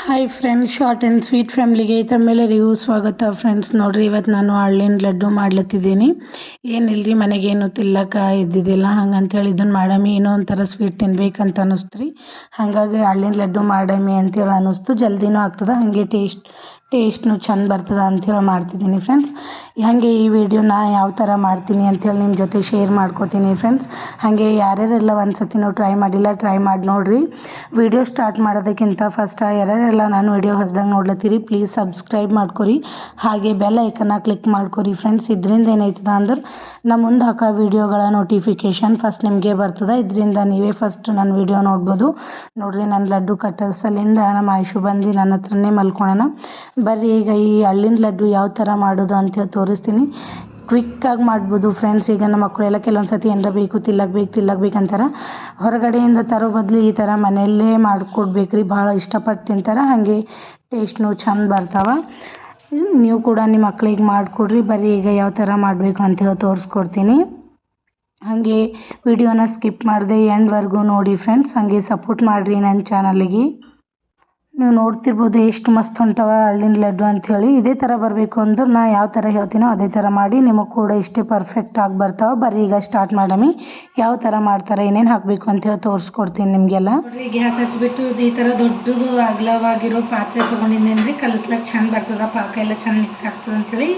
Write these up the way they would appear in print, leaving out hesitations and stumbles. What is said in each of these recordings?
Hi friends, short and sweet ಫ್ಯಾಮ್ಲಿಗೆ ತಮ್ಮೆಲ್ಲರಿಗೂ ಸ್ವಾಗತ. ಫ್ರೆಂಡ್ಸ್ ನೋಡ್ರಿ, ಇವತ್ತು ನಾನು ಹಳ್ಳಿನ ಲಡ್ಡು ಮಾಡ್ಲತ್ತಿದ್ದೀನಿ. ಏನಿಲ್ಲರಿ, ಮನೆಗೇನು ತಿಲ್ಲಕ್ಕ ಇದ್ದಿದ್ದಿಲ್ಲ, ಹಂಗಂತೇಳಿ ಇದನ್ನು ಮಾಡಮಿ, ಏನೋ ಒಂಥರ ಸ್ವೀಟ್ ತಿನ್ಬೇಕಂತ ಅನ್ನಿಸ್ತು ರೀ. ಹಾಗಾಗಿ ಹಳ್ಳಿನ ಲಡ್ಡು ಮಾಡಮಿ ಅಂತೇಳಿ ಅನ್ನಿಸ್ತು. ಜಲ್ದಿನೂ ಆಗ್ತದೆ, ಹಾಗೆ ಟೇಸ್ಟ್ನು ಚಂದ ಬರ್ತದೆ ಅಂಥೇಳಿ ಮಾಡ್ತಿದ್ದೀನಿ ಫ್ರೆಂಡ್ಸ್. ಹಾಗೆ ಈ ವಿಡಿಯೋನ ಯಾವ ಥರ ಮಾಡ್ತೀನಿ ಅಂಥೇಳಿ ನಿಮ್ಮ ಜೊತೆ ಶೇರ್ ಮಾಡ್ಕೋತೀನಿ ಫ್ರೆಂಡ್ಸ್. ಹಾಗೆ ಯಾರ್ಯಾರೆಲ್ಲ ಒಂದು ಸತಿ ನಾವು ಟ್ರೈ ಮಾಡಿಲ್ಲ, ಟ್ರೈ ಮಾಡಿ ನೋಡಿರಿ. ವಿಡಿಯೋ ಸ್ಟಾರ್ಟ್ ಮಾಡೋದಕ್ಕಿಂತ ಫಸ್ಟ್ ಯಾರ್ಯಾರೆಲ್ಲ ನಾನು ವಿಡಿಯೋ ಹೊಸ್ದಂಗೆ ನೋಡ್ಲತ್ತೀರಿ, ಪ್ಲೀಸ್ ಸಬ್ಸ್ಕ್ರೈಬ್ ಮಾಡ್ಕೊರಿ. ಹಾಗೆ ಬೆಲ್ ಐಕನ್ನ ಕ್ಲಿಕ್ ಮಾಡ್ಕೊರಿ ಫ್ರೆಂಡ್ಸ್. ಇದರಿಂದ ಏನಾಯ್ತದ ಅಂದ್ರೆ ನಮ್ಮ ಮುಂದೆ ಹಾಕೋ ವೀಡಿಯೋಗಳ ನೋಟಿಫಿಕೇಷನ್ ಫಸ್ಟ್ ನಿಮಗೆ ಬರ್ತದೆ. ಇದರಿಂದ ನೀವೇ ಫಸ್ಟ್ ನನ್ನ ವಿಡಿಯೋ ನೋಡ್ಬೋದು. ನೋಡಿರಿ, ನನ್ನ ಲಡ್ಡು ಕಟ್ಟರ್ಸಲಿಂದ ನಮ್ಮ ಆಯುಷು ಬಂದು ನನ್ನ ಹತ್ರನೇ ಮಲ್ಕೊಳೋಣ. ಬರ್ರಿ ಈಗ ಈ ಹಳ್ಳಿನ ಲಡ್ಡು ಯಾವ ಥರ ಮಾಡೋದು ಅಂತೇಳಿ ತೋರಿಸ್ತೀನಿ. ಕ್ವಿಕ್ಕಾಗಿ ಮಾಡ್ಬೋದು ಫ್ರೆಂಡ್ಸ್. ಈಗ ನಮ್ಮ ಮಕ್ಕಳೆಲ್ಲ ಕೆಲವೊಂದು ಸತಿ ಏನಾರ ಬೇಕು ತಿಲ್ಲಕ್ಕೆ ಅಂತಾರೆ. ಹೊರಗಡೆಯಿಂದ ತರೋ ಬದಲು ಈ ಥರ ಮನೆಯಲ್ಲೇ ಮಾಡಿಕೊಡ್ಬೇಕ್ರಿ, ಭಾಳ ಇಷ್ಟಪಟ್ಟು ತಿಂತಾರೆ. ಹಾಗೆ ಟೇಸ್ಟ್ನು ಚಂದ ಬರ್ತಾವೆ. ನೀವು ಕೂಡ ನಿಮ್ಮ ಮಕ್ಳಿಗೆ ಮಾಡಿಕೊಡ್ರಿ. ಬರ್ರಿ ಈಗ ಯಾವ ಥರ ಮಾಡಬೇಕು ಅಂತೇಳಿ ತೋರಿಸ್ಕೊಡ್ತೀನಿ. ಹಾಗೆ ವಿಡಿಯೋನ ಸ್ಕಿಪ್ ಮಾಡಿದೆ ಎಂಡ್ವರೆಗೂ ನೋಡಿ ಫ್ರೆಂಡ್ಸ್. ಹಾಗೆ ಸಪೋರ್ಟ್ ಮಾಡಿರಿ ನನ್ನ ಚಾನಲಿಗೆ. ನೀವು ನೋಡ್ತಿರ್ಬೋದು ಎಷ್ಟು ಮಸ್ತ್ ಹೊಂಟವ ಹಳ್ಳಿನ ಲಡ್ಡು ಅಂಥೇಳಿ. ಇದೇ ಥರ ಬರಬೇಕು ಅಂದ್ರೆ ನಾ ಯಾವ ಥರ ಹೇಳ್ತೀನೋ ಅದೇ ಥರ ಮಾಡಿ ನಿಮಗೆ ಕೂಡ ಇಷ್ಟೇ ಪರ್ಫೆಕ್ಟಾಗಿ ಬರ್ತಾವೆ. ಬರ್ರಿ ಈಗ ಸ್ಟಾರ್ಟ್ ಮಾಡಮಿ. ಯಾವ ಥರ ಮಾಡ್ತಾರೆ, ಏನೇನು ಹಾಕಬೇಕು ಅಂತೇಳಿ ತೋರಿಸ್ಕೊಡ್ತೀನಿ ನಿಮಗೆಲ್ಲ. ನೋಡಿರಿ, ಗ್ಯಾಸ್ ಹಚ್ಬಿಟ್ಟು ಈ ಥರ ದೊಡ್ಡದು ಅಗಲವಾಗಿರೋ ಪಾತ್ರೆ ತೊಗೊಂಡಿದ್ದೀನಿ ರೀ. ಕಲಿಸ್ಲಿಕ್ಕೆ ಚಂದ ಬರ್ತದೆ, ಪಾಕ ಎಲ್ಲ ಚಂದ ಮಿಕ್ಸ್ ಆಗ್ತದೆ ಅಂಥೇಳಿ.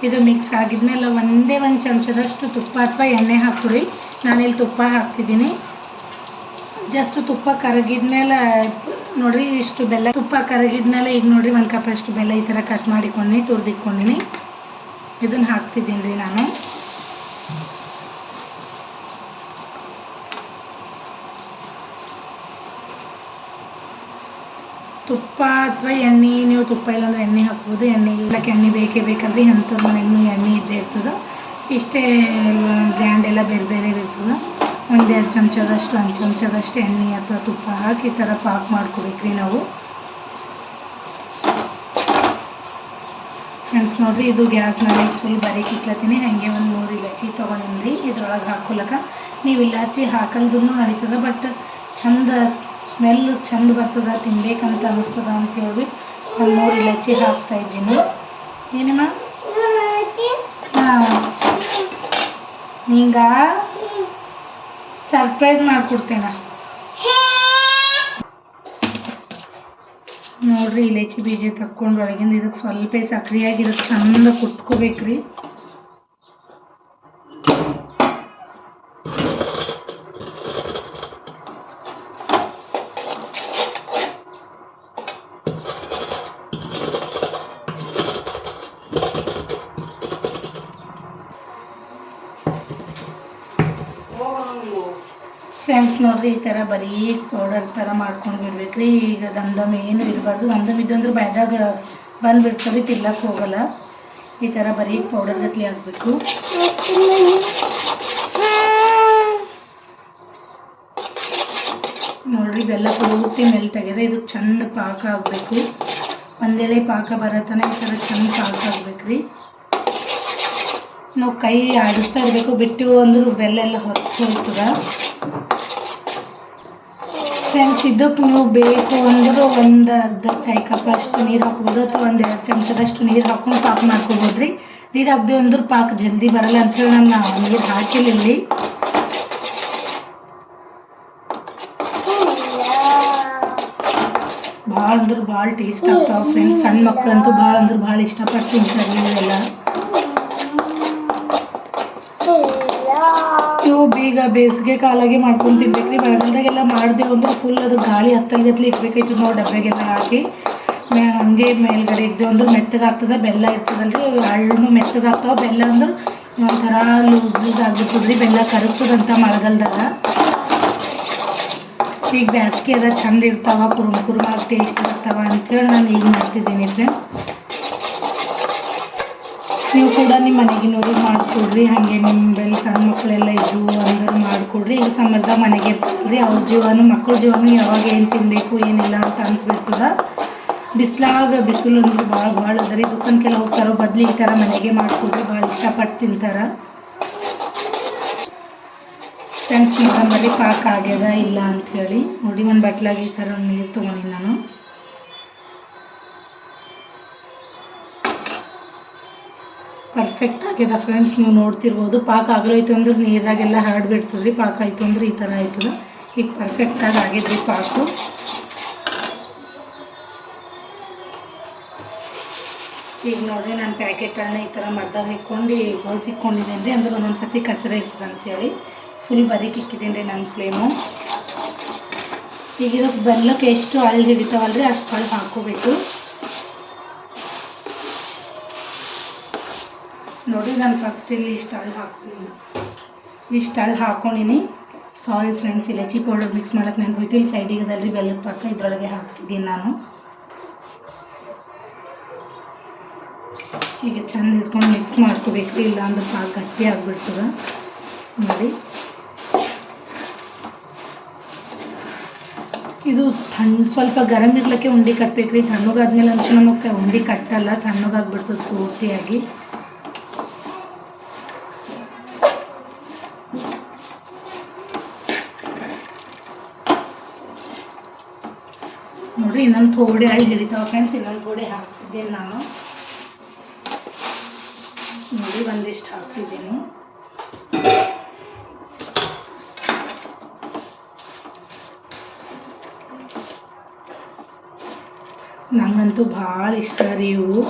ಇದು ಮಿಕ್ಸ್ ಆಗಿದ್ಮೇಲೆ ಒಂದೇ ಒಂದು ಚಮಚದಷ್ಟು ತುಪ್ಪ ಅಥವಾ ಎಣ್ಣೆ ಹಾಕ್ರಿ. ನಾನಿಲ್ಲಿ ತುಪ್ಪ ಹಾಕ್ತಿದ್ದೀನಿ. ಜಸ್ಟ್ ತುಪ್ಪ ಕರಗಿದ್ಮೇಲೆ ನೋಡಿರಿ, ಇಷ್ಟು ಬೆಲ್ಲ ತುಪ್ಪ ಕರಗಿದ್ಮೇಲೆ ಈಗ ನೋಡಿರಿ, 1 ಕಪ್ಪಷ್ಟು ಬೆಲ್ಲ ಈ ಥರ ಕಟ್ ಮಾಡಿಕೊಂಡು ತುರಿದಿಟ್ಕೊಂಡಿನಿ. ಇದನ್ನು ಹಾಕ್ತಿದ್ದೀನಿ ರೀ ನಾನು. ತುಪ್ಪ ಅಥವಾ ಎಣ್ಣೆ, ನೀವು ತುಪ್ಪ ಇಲ್ಲಾಂದ್ರೆ ಎಣ್ಣೆ ಹಾಕ್ಬೋದು. ಎಣ್ಣೆ ಇಲ್ಲಕ್ಕೆ ಎಣ್ಣೆ ಬೇಕೇ ಬೇಕಂದ್ರೆ ಅಂಥವ್ರ ಮನೆಗೂ ಎಣ್ಣೆ ಇದ್ದೇ ಇರ್ತದೆ. ಇಷ್ಟೇ ಬ್ರ್ಯಾಂಡ್ ಎಲ್ಲ ಬೇರೆ ಬೇರೆ ಇರ್ತದೆ. 1-2 ಚಮಚದಷ್ಟು 1 ಚಮಚದಷ್ಟು ಎಣ್ಣೆ ಅಥವಾ ತುಪ್ಪ ಹಾಕಿ ಈ ಥರ ಪಾಕ್ ಮಾಡ್ಕೊಬೇಕ್ರಿ ನಾವು ಫ್ರೆಂಡ್ಸ್. ನೋಡಿರಿ, ಇದು ಗ್ಯಾಸ್ ಮೇಲೆ ಫುಲ್ ಬರೀಕ್ ಇಕ್ಲತ್ತೀನಿ. ಹಾಗೆ ಒಂದು 3 ಇಲಾಚಿ ತೊಗೊಂಡಿನಿ. ಇದ್ರೊಳಗೆ ಹಾಕೊಳಕ ನೀವು ಇಲಾಚಿ ಹಾಕಲ್ದ್ರೂ ನಡೀತದೆ, ಬಟ್ ಚಂದ ಸ್ಮೆಲ್ ಚಂದ ಬರ್ತದೆ, ತಿನ್ಬೇಕಂತ ಅನ್ನಿಸ್ತದ ಅಂತ ಹೇಳ್ಬಿಟ್ಟು ಒಂದು 3 ಇಲಾಚಿ ಹಾಕ್ತಾಯಿದ್ದೀನಿ. ಏನಮ್ಮ? ಹಾಂ, ನಿಂಗೆ ಸರ್ಪ್ರೈಸ್ ಮಾಡಿಕೊಡ್ತೇನೆ ನೋಡ್ರಿ. ಇಲೈಚಿ ಬೀಜ ತಕ್ಕೊಂಡು ಒಳಗಿಂದ ಇದಕ್ಕೆ ಸ್ವಲ್ಪ ಸಕ್ರಿಯಾಗಿ ಇದಕ್ಕೆ ಚಂದ ಕುಟ್ಕೋಬೇಕ್ರಿ. ಫ್ರೆಂಡ್ಸ್ ನೋಡಿರಿ, ಈ ಥರ ಬರೀ ಪೌಡರ್ ಥರ ಮಾಡ್ಕೊಂಡು ಬಿಡ್ಬೇಕ್ರಿ. ಈಗ ದಮ್ ಏನು ಇರಬಾರ್ದು. ದಮ್ ಇದ್ದಂದ್ರೆ ಬಾಯ್ದಾಗ ಬಂದುಬಿಡ್ತಾರೆ, ತಿಲ್ಲಕ್ಕೆ ಹೋಗಲ್ಲ. ಈ ಥರ ಬರೀ ಪೌಡರ್ ಗಟ್ಲಿ ಹಾಕಬೇಕು. ನೋಡಿರಿ, ಬೆಲ್ಲ ಪೂರ್ತಿ ಮೆಲ್ಟ್ ಆಗಿದೆ. ಇದು ಚಂದ ಪಾಕ ಆಗಬೇಕು. ಒಂದೇಳೆ ಪಾಕ ಬರತನ ಈ ಥರ ಚಂದ ಪಾಕ ಆಗ್ಬೇಕ್ರಿ. ನಾವು ಕೈ ಆಡಿಸ್ತಾ ಇರಬೇಕು, ಬಿಟ್ಟು ಅಂದ್ರೂ ಬೆಲ್ಲ ಎಲ್ಲ ಹೊತ್ತು ಹೋಗ್ತದೆ ಫ್ರೆಂಡ್ಸ್. ಇದಕ್ಕೆ ನೀವು ಬೇಕು ಅಂದ್ರೆ ಒಂದು ಅರ್ಧ ಚಾಯ್ ಕಪ್ ಅಷ್ಟು ನೀರು ಹಾಕ್ಬೋದು, ಅಥವಾ 1-2 ಚಮಚದಷ್ಟು ನೀರು ಹಾಕ್ಕೊಂಡು ಪಾಕ ಮಾಡ್ಕೊಬೋದು ರೀ. ನೀರು ಹಾಕ್ದೇವು ಅಂದ್ರೆ ಪಾಕ ಜಲ್ದಿ ಬರಲ್ಲ ಅಂಥೇಳಿ ನಾನು ನೀರು ಹಾಕಿಲ್ಲ ಇಲ್ಲಿ. ಭಾಳ ಅಂದ್ರೆ ಭಾಳ ಟೇಸ್ಟ್ ಆಗ್ತಾವೆ ಫ್ರೆಂಡ್ಸ್. ಸಣ್ಣ ಮಕ್ಕಳಂತೂ ಭಾಳ ಅಂದ್ರೆ ಭಾಳ ಇಷ್ಟಪಟ್ಟು ತಿಂತಾರೆ ಇವೆಲ್ಲ. ಇವು ಬೀಗ ಬೇಸಿಗೆ ಕಾಲಾಗೆ ಮಾಡ್ಕೊಂಡು ತಿನ್ಬೇಕ್ರಿ. ಮಳೆಗಾಲದಾಗೆಲ್ಲ ಮಾಡಿದೆವು ಅಂದ್ರೆ ಫುಲ್ ಅದು ಗಾಳಿ ಹತ್ತಲ್ಗತ್ಲಿ ಇಟ್ಬೇಕಾಯ್ತು ನಾವು ಡಬ್ಬೆಗೆಲ್ಲ ಹಾಕಿ. ಹಂಗೆ ಮೇಲ್ಗಡೆ ಇದ್ದೆವು ಅಂದ್ರೆ ಮೆತ್ತಗಾಗ್ತದೆ. ಬೆಲ್ಲ ಇರ್ತದಲ್ರಿ, ಹಣ್ಣು ಮೆತ್ತಗಾಗ್ತಾವೆ. ಬೆಲ್ಲ ಅಂದ್ರೆ ಒಂಥರ ಲೂಸ್ ಆಗಿರ್ತದ್ರಿ. ಬೆಲ್ಲ ಕರಗ್ತದಂತ ಮಳೆಗಾಲದಾಗ. ಈಗ ಬೇಸಿಗೆ ಅದ ಚಂದ ಇರ್ತಾವ, ಕುರುಮಾಗಿ ಟೇಸ್ಟ್ ಆಗ್ತಾವ ಅಂಥೇಳಿ ನಾನು ಈಗ ಮಾಡ್ತಿದ್ದೀನಿ ಫ್ರೆಂಡ್ಸ್. ನೀವು ಕೂಡ ನಿಮ್ಮ ಮನೆಗಿನವ್ರು ಮಾಡಿಕೊಡ್ರಿ. ಹಾಗೆ ನಿಮ್ಮ ಬೆಲ್ಲ ಸಣ್ಣ ಮಕ್ಕಳೆಲ್ಲ ಇದ್ದು ಅಂದ್ರೆ ಮಾಡಿಕೊಡ್ರಿ. ಈಗ ಸಮರ್ದಾಗ ಮನೆಗೆ ಇರ್ತದ್ರಿ, ಅವ್ರ ಜೀವನೂ ಮಕ್ಕಳ ಜೀವನೂ ಯಾವಾಗ ಏನು ತಿನ್ನಬೇಕು ಏನಿಲ್ಲ ಅಂತ ಅನಿಸ್ಬಿಡ್ತದೆ. ಬಿಸಿಲು ಅಂದ್ರೆ ಭಾಳ ಅದ ರೀ. ದುಕಾನ್ಗೆಲ್ಲ ಹೋಗ್ತಾರೋ ಬದಲು ಈ ಥರ ಮನೆಗೆ ಮಾಡಿಕೊಡ್ರಿ, ಭಾಳ ಇಷ್ಟಪಟ್ಟು ತಿಂತಾರೆ ಫ್ರೆಂಡ್ಸ್. ನೋಡಂಬರಿ ಪಾಕ ಆಗ್ಯದ ಇಲ್ಲ ಅಂಥೇಳಿ ನೋಡಿ. ಒಂದು ಬಟ್ಲಾಗಿ ಈ ಥರ ನೀರು ತೊಗೊಂಡಿನಿ ನಾನು. ಪರ್ಫೆಕ್ಟ್ ಆಗ್ಯದ ಫ್ರೆಂಡ್ಸ್. ನೀವು ನೋಡ್ತಿರ್ಬೋದು. ಪಾಕ ಆಗಲೋಯ್ತು ಅಂದ್ರೆ ನೀರಾಗೆಲ್ಲ ಹರಡ್ಬಿಡ್ತದೆ ರೀ. ಪಾಕ ಆಯಿತು ಅಂದ್ರೆ ಈ ಥರ ಆಯ್ತದ. ಈಗ ಪರ್ಫೆಕ್ಟಾಗಿ ಆಗಿದ್ರಿ ಪಾಕು. ಈಗ ನೋಡಿರಿ ನಾನು ಪ್ಯಾಕೆಟನ್ನು ಈ ಥರ ಮದ್ದಾಗ ಇಟ್ಕೊಂಡು ಗೋಲ್ಸಿಕ್ಕೊಂಡಿದ್ದೀನಿ ರೀ. ಅಂದ್ರೆ ಒಂದೊಂದು ಸತಿ ಕಚ್ರ ಇರ್ತದೆ ಅಂಥೇಳಿ ಫುಲ್ ಬರೀಕ್ ಇಕ್ಕಿದ್ದೀನಿ ರೀ ನನ್ನ ಫ್ಲೇಮು. ಈಗ ಇದಕ್ಕೆ ಬೆಲ್ಲಕ್ಕೆ ಎಷ್ಟು ಅಳ್ಳು ಹಿಡಿತಾವಲ್ಲ ರೀ ಅಷ್ಟು ಅಳ್ಳು ಹಾಕ್ಕೋಬೇಕು. ನೋಡಿ ನಾನು ಫಸ್ಟ್ ಇಲ್ಲಿ ಇಷ್ಟು ಅಳ್ಳು ಹಾಕ್ಕೊಂಡಿನಿ. ಸಾರಿ ಫ್ರೆಂಡ್ಸ್, ಇಲಚಿ ಪೌಡರ್ ಮಿಕ್ಸ್ ಮಾಡೋಕ್ಕೆ ನೆನ್ಪೋಯ್ತು. ಇಲ್ಲಿ ಸೈಡಿಗೆ ಅದಲ್ರಿ ಬೆಲ್ಲದ ಪಾಕ, ಇದರೊಳಗೆ ಹಾಕ್ತಿದ್ದೀನಿ ನಾನು. ಈಗ ಚೆಂದ ಇಟ್ಕೊಂಡು ಮಿಕ್ಸ್ ಮಾಡ್ಕೋಬೇಕು ರೀ, ಇಲ್ಲಾಂದ್ರೆ ಪಾಕ ಗಟ್ಟಿ ಆಗಿಬಿಡ್ತದೆ. ನೋಡಿ ಇದು ಸ್ವಲ್ಪ ಗರಂ ಇರ್ಲಿಕ್ಕೆ ಉಂಡೆ ಕಟ್ಟಬೇಕು ರೀ. ತಣ್ಣಗಾದ್ಮೇಲೆ ಅಂತೂ ನಮಗೆ ಉಂಡೆ ಕಟ್ಟಲ್ಲ, ತಣ್ಣಗಾಗ್ಬಿಡ್ತದೆ ಪೂರ್ತಿಯಾಗಿ. ನೋಡಿರಿ ಇನ್ನೊಂದು ಥೋಡೆ ಅಳ್ಳು ಹಿಡಿತಾವ ಫ್ರೆಂಡ್ಸ್. ಇನ್ನೊಂದು ಥೋಡೆ ಹಾಕ್ತಿದ್ದೇನೆ ನಾನು. ನೋಡಿ ಒಂದಿಷ್ಟು ಹಾಕ್ತಿದ್ದೀನಿ. ನಂಗಂತೂ ಭಾಳ ಇಷ್ಟ ರೀ ಇವು.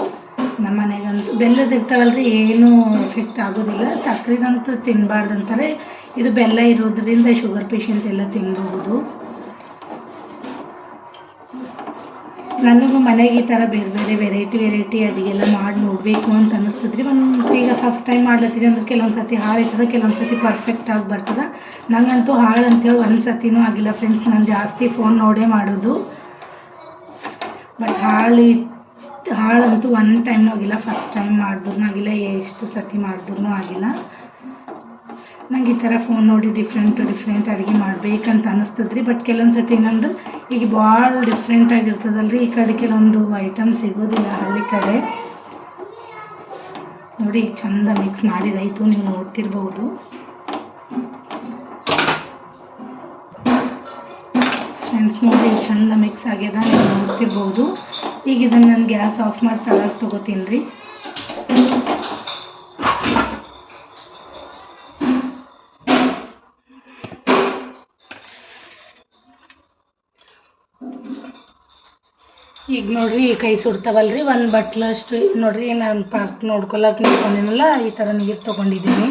ನಮ್ಮ ಮನೆಗಂತೂ ಬೆಲ್ಲದ ಇರ್ತಾವಲ್ರಿ ಏನೂ ಎಫೆಕ್ಟ್ ಆಗೋದಿಲ್ಲ. ಸಕ್ಕರೆದಂತೂ ತಿನ್ನಬಾರ್ದು ಅಂತಾರೆ. ಇದು ಬೆಲ್ಲ ಇರೋದ್ರಿಂದ ಶುಗರ್ ಪೇಷಂಟ್ ಎಲ್ಲ ತಿನ್ಬಹುದು. ನನಗೂ ಮನೆಗೆ ಈ ಥರ ಬೇರೆ ಬೇರೆ ವೆರೈಟಿ ಅಡುಗೆಲ್ಲ ಮಾಡಿ ನೋಡಬೇಕು ಅಂತ ಅನ್ನಿಸ್ತದ್ರಿ. ಈಗ ಫಸ್ಟ್ ಟೈಮ್ ಮಾಡ್ಲತ್ತಿದ್ದೆ ಅಂದ್ರೆ ಕೆಲವೊಂದು ಸತಿ ಹಾಳು ಇರ್ತದೆ, ಕೆಲವೊಂದು ಸತಿ ಪರ್ಫೆಕ್ಟಾಗಿ ಬರ್ತದೆ. ನಂಗಂತೂ ಹಾಳು ಅಂತೇಳಿ ಒಂದು ಸತಿನೂ ಆಗಿಲ್ಲ ಫ್ರೆಂಡ್ಸ್. ನಾನು ಜಾಸ್ತಿ ಫೋನ್ ನೋಡೇ ಮಾಡೋದು. ಬಟ್ ಹಾಳಂತೂ ಒಂದು ಟೈಮ್ನೂ ಆಗಿಲ್ಲ. ಫಸ್ಟ್ ಟೈಮ್ ಮಾಡಿದ್ರೂ ಆಗಿಲ್ಲ, ಎಷ್ಟು ಸತಿ ಮಾಡಿದ್ರೂ ಆಗಿಲ್ಲ. ನಂಗೆ ಈ ಥರ ಫೋನ್ ನೋಡಿ ಡಿಫ್ರೆಂಟ್ ಅಡುಗೆ ಮಾಡ್ಬೇಕಂತ ಅನ್ನಿಸ್ತದ್ರಿ. ಬಟ್ ಕೆಲವೊಂದು ಸತಿ ಏನಂದ್ರೆ ಈಗ ಭಾಳ ಡಿಫ್ರೆಂಟಾಗಿರ್ತದಲ್ರಿ. ಈ ಕಡೆ ಕೆಲವೊಂದು ಐಟಮ್ ಸಿಗೋದಿಲ್ಲ ಹಳ್ಳಿ ಕಡೆ. ನೋಡಿ ಈಗ ಚಂದ ಮಿಕ್ಸ್ ಮಾಡಿದಾಯಿತು, ನೀವು ನೋಡ್ತಿರ್ಬೋದು. ಫ್ರೆಂಡ್ಸ್ ನೋಡಿ ಈಗ ಚಂದ ಮಿಕ್ಸ್ ಆಗ್ಯದ, ನೀವು ನೋಡ್ತಿರ್ಬೋದು. ಈಗ ಇದನ್ನು ನಾನು ಗ್ಯಾಸ್ ಆಫ್ ಮಾಡಿ ತಳಕ್ಕೆ ತೊಗೋತೀನಿ ರೀ. ಈಗ ನೋಡಿರಿ ಕೈ ಸುಡ್ತಾವಲ್ರಿ. ಒಂದು ಬಟ್ಲಷ್ಟು ನೋಡಿರಿ ನಾನು ಪಾಕ್ ನೋಡ್ಕೊಳಕ್ಕೆ ನಿಂತ್ಕೊಂಡಿನಲ್ಲ, ಈ ಥರ ನೀರು ತೊಗೊಂಡಿದ್ದೀನಿ.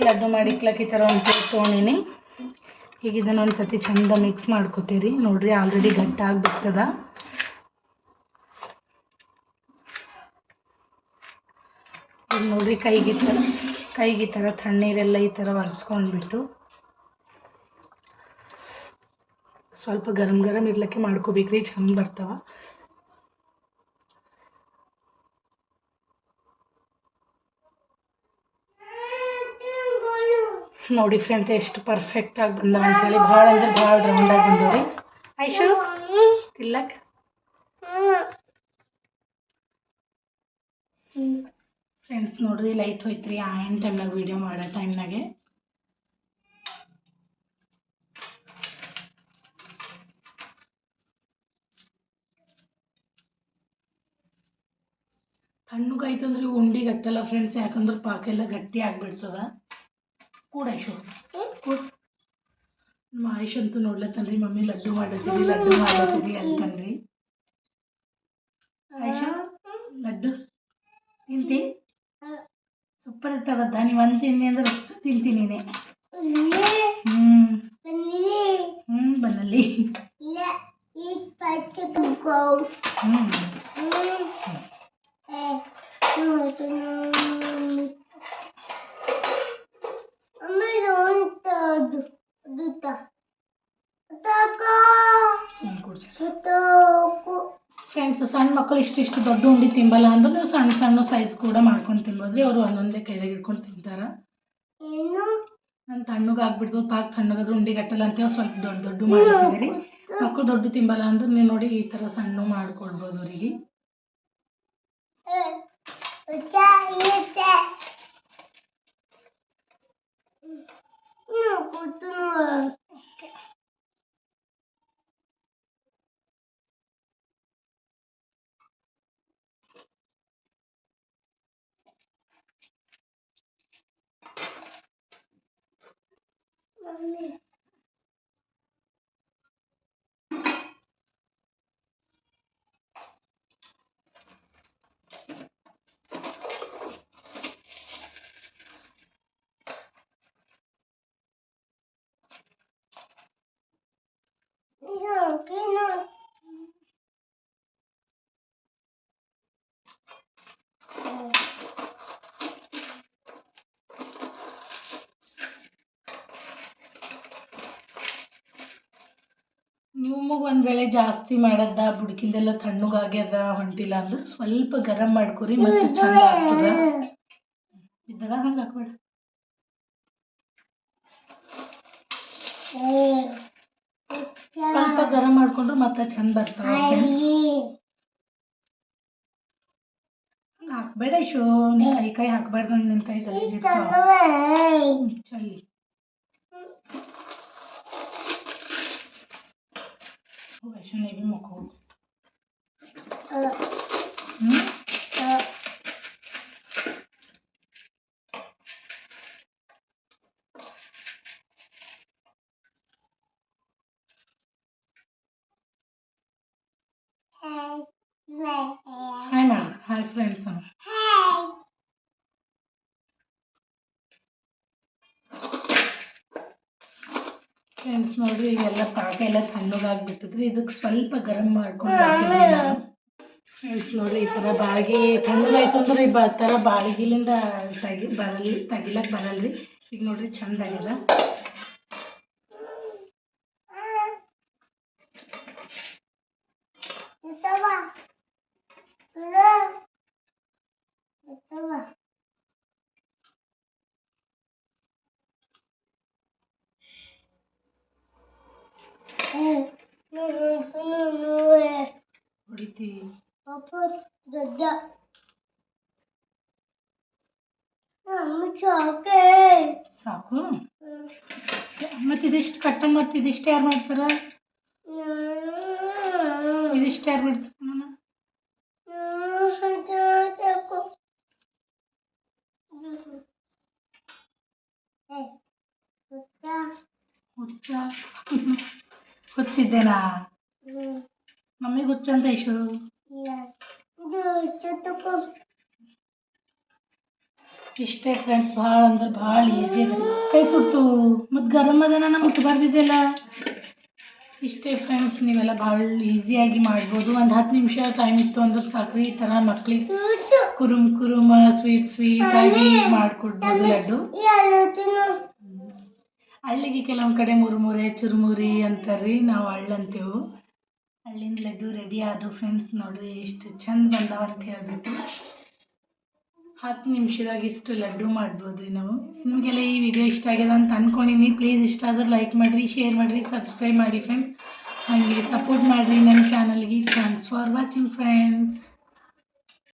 ಲಡ್ಡು ಮಾಡಿಕ್ಲಕ್ಕೆ ಈ ಥರ ಒಂದು ಪ್ಲೇಟ್ ತೊಗೊಂಡಿನಿ. ಈಗ ಇದನ್ನು ಒಂದು ಸತಿ ಚಂದ ಮಿಕ್ಸ್ ಮಾಡ್ಕೊತೀರಿ. ನೋಡಿರಿ ಆಲ್ರೆಡಿ ಗಟ್ಟಾಗಿಬಿಡ್ತದ. ಈಗ ನೋಡಿರಿ ಕೈಗೆ ಈ ಥರ ತಣ್ಣೀರೆಲ್ಲ ಈ ಥರ ಒರೆಸ್ಕೊಂಡ್ಬಿಟ್ಟು ಸ್ವಲ್ಪ ಗರಂ ಇರ್ಲಿಕ್ಕೆ ಮಾಡ್ಕೋಬೇಕ್ರಿ, ಚಂದ ಬರ್ತಾವ. ನೋಡಿ ಫ್ರೆಂಡ್ಸ್ ಎಷ್ಟು ಪರ್ಫೆಕ್ಟಾಗಿ ಬಂದವ ಅಂತೇಳಿ. ಭಾಳ ಅಂದ್ರೆ ಭಾಳ ರೌಂಡಾಗಿ ಬಂದವ್ರಿ. ಐಶು ತಿಲ್ಲಕ್ ಫ್ರೆಂಡ್ಸ್ ನೋಡ್ರಿ ಲೈಟ್ ಹೋಯ್ತ್ರಿ ಆಯನ್ ಟೈಮ್ನಾಗ ವೀಡಿಯೋ ಮಾಡೋ ಟೈಮ್ನಾಗೆ. ತಣ್ಣಗಾಯ್ತು ಅಂದ್ರೆ ಉಂಡೆ ಗಟ್ಟಲ್ಲ ಫ್ರೆಂಡ್ಸ್, ಯಾಕಂದ್ರೆ ಪಾಕ ಎಲ್ಲ ಗಟ್ಟಿ ಆಗಿಬಿಡ್ತದ. ಕೂಡ ಐಶು ಕೂಡ ನಮ್ಮ ಆಯುಷ್ ಅಂತೂ ನೋಡ್ಲತ್ತನ್ರಿ, ಮಮ್ಮಿ ಲಡ್ಡು ಮಾಡ್ಲತ್ತಿದ್ರಿ ಅಂತನ್ರಿ. ಆಯುಷು ಲಡ್ಡು ತಿಂತಿ ಸೂಪರ್ ಇರ್ತಾವದ್ದ. ನೀವು ಒಂದು ತಿಂದಿ ಅಂದ್ರೆ ಅಷ್ಟು ತಿಂತೀನಿ. ಬನ್ನಲ್ಲಿ ಫ್ರೆಂಡ್ಸ್ ಸಣ್ಣ ಮಕ್ಕಳು ಇಷ್ಟಿಷ್ಟು ದೊಡ್ಡ ಉಂಡೆ ತಿಂಬಲ್ಲ ಅಂದ್ರೆ ನೀವು ಸಣ್ಣ ಸೈಜ್ ಕೂಡ ಮಾಡ್ಕೊಂಡು ತಿನ್ಬೋದ್ರಿ. ಅವರು ಒಂದೊಂದೇ ಕೈದಾಗ ಇಟ್ಕೊಂಡು ತಿಂತಾರೆ. ನಾನು ತಣ್ಣಗಾಗ್ಬಿಡ್ಬೋದು, ಪಾಕ್ ತಣ್ಣಗಾದ್ರೆ ಉಂಡೆ ಗಟ್ಟಲ್ಲ ಅಂತ ಸ್ವಲ್ಪ ದೊಡ್ಡ ಮಾಡ್ತಿದ್ದೀರಿ. ಮಕ್ಕಳು ದೊಡ್ಡ ತಿಂಬಲ್ಲ ಅಂದ್ರೆ ನೀವು ನೋಡಿ ಈ ಥರ ಸಣ್ಣ ಮಾಡ್ಕೊಡ್ಬೋದು ಅವರಿಗೆ. ನಿಮಗೆ ಒಂದು ವೇಳೆ ಜಾಸ್ತಿ ಮಾಡದ ಬುಡಕಿಂದೆಲ್ಲ ತಣ್ಣಗಾಗ್ಯದ ಹೊಂಟಿಲ್ಲ ಅಂದ್ರೆ ಸ್ವಲ್ಪ ಗರಂ ಮಾಡ್ಕೊರಿ ಮತ್ತೆ ಚಂದ ಆಗ್ತದ. ಇದ್ದರ ಹಂಗೆ ಹಾಕ್ಬೇಡ. ಸ್ವಲ್ಪ ಗರಂ ಮಾಡ್ಕೊಂಡ್ರೆ ಮತ್ತೆ ಚಂದ ಬರ್ತಾವ. ಹಾಕ್ಬೇಡ ಇಶು, ನಿನ್ನ ಕೈ ಹಾಕ್ಬಾರ್ದು, ನಿನ್ನ ಕೈ ಗಲೀಜಿರ್ತಾವ. ಚಲ್ಲಿ ಇಶು, ನೀ ಭೀ ಮಕ್ಕೋ. ಹಾಯ್ ಮಾಡ, ಹಾಯ್ ಫ್ರೆಂಡ್ಸ್ ಅಮ್ಮ. ಫ್ರೆಂಡ್ಸ್ ನೋಡ್ರಿ, ಇವೆಲ್ಲ ಸಾಕೆಲ್ಲ ತಣ್ಣಗಾಗ್ಬಿಟ್ಟಿದ್ರಿ. ಇದಕ್ಕೆ ಸ್ವಲ್ಪ ಗರಂ ಮಾಡ್ಕೊಂಡು ಬರ್ತೀನಿ ನಾನು. ಫ್ರೆಂಡ್ಸ್ ನೋಡ್ರಿ, ಈ ಥರ ಬಾಳಿಗೆ ತಣ್ಣಗಾಯ್ತು ಅಂದ್ರೆ ಈ ಥರ ಬಾಳಿಗೆಲಿಂದ ತೆಗಿಲಕ್ಕೆ ಬರಲ್ರಿ. ಈಗ ನೋಡ್ರಿ ಚಂದ ಆಗ್ಯದ. ಹೊಡಿತಿ ಸಾಕು. ಮತ್ತೆ ಇದಿಷ್ಟು ಕಟ್ಟ, ಮತ್ತೆ ಇದಿಷ್ಟು ಯಾರು ಮಾಡ್ತಾರ? ಇದಿಷ್ಟು ಯಾರು ಮಾಡ್ತಾರ? ಹುಚ್ಚ ಹುಚ್ಚಿದ್ದೇನಾ? ಮಮ್ಮಿಗೆ ಹುಚ್ಚ ಅಂತ ಇಶು. ಇಷ್ಟೇ ಫ್ರೆಂಡ್ಸ್, ಭಾಳ ಅಂದ್ರೆ ಭಾಳ ಈಸಿ ಅದ್ರಿ. ಕೈ ಸುಟ್ಟು ಮತ್ತು ಗರಂ ಅದನ ಮುಟ್ಟಬಾರ್ದಿದೆಲ್ಲ. ಇಷ್ಟೇ ಫ್ರೆಂಡ್ಸ್, ನೀವೆಲ್ಲ ಭಾಳ ಈಸಿಯಾಗಿ ಮಾಡ್ಬೋದು. ಒಂದು 10 ನಿಮಿಷ ಟೈಮ್ ಇತ್ತು ಅಂದ್ರೆ ಸಾಕ್ರಿ. ಈ ಥರ ಮಕ್ಳಿಗೆ ಕುರುಮ ಸ್ವೀಟ್ ಆಗಿ ಮಾಡಿಕೊಡ್ಬೋದು ಲಡ್ಡು. ಹಳ್ಳಿಗೆ ಕೆಲವೊಂದು ಕಡೆ ಮುರುಮುರೆ ಚುರುಮುರಿ ಅಂತಾರ್ರಿ, ನಾವು ಹಳ್ಳಂತೇವು. ಹಳ್ಳಿನ ಲಡ್ಡು ರೆಡಿ ಆದವು ಫ್ರೆಂಡ್ಸ್. ನೋಡ್ರಿ ಎಷ್ಟು ಚಂದ ಬಂದಾವ ಅಂತ ಹೇಳ್ಬಿಟ್ಟು 10 ನಿಮಿಷದಾಗ ಇಷ್ಟು ಲಡ್ಡು ಮಾಡ್ಬೋದು ರೀ ನಾವು. ನಿಮಗೆಲ್ಲ ಈ ವಿಡಿಯೋ ಇಷ್ಟ ಆಗ್ಯದ ಅಂತ ಅಂದ್ಕೊಂಡಿನಿ. ಪ್ಲೀಸ್ ಇಷ್ಟ ಆದ್ರೆ ಲೈಕ್ ಮಾಡಿರಿ, ಶೇರ್ ಮಾಡಿರಿ, ಸಬ್ಸ್ಕ್ರೈಬ್ ಮಾಡಿ ಫ್ರೆಂಡ್ಸ್. ಹಾಗೆ ಸಪೋರ್ಟ್ ಮಾಡಿರಿ ನನ್ನ ಚಾನಲ್ಗೆ. Thanks for watching friends.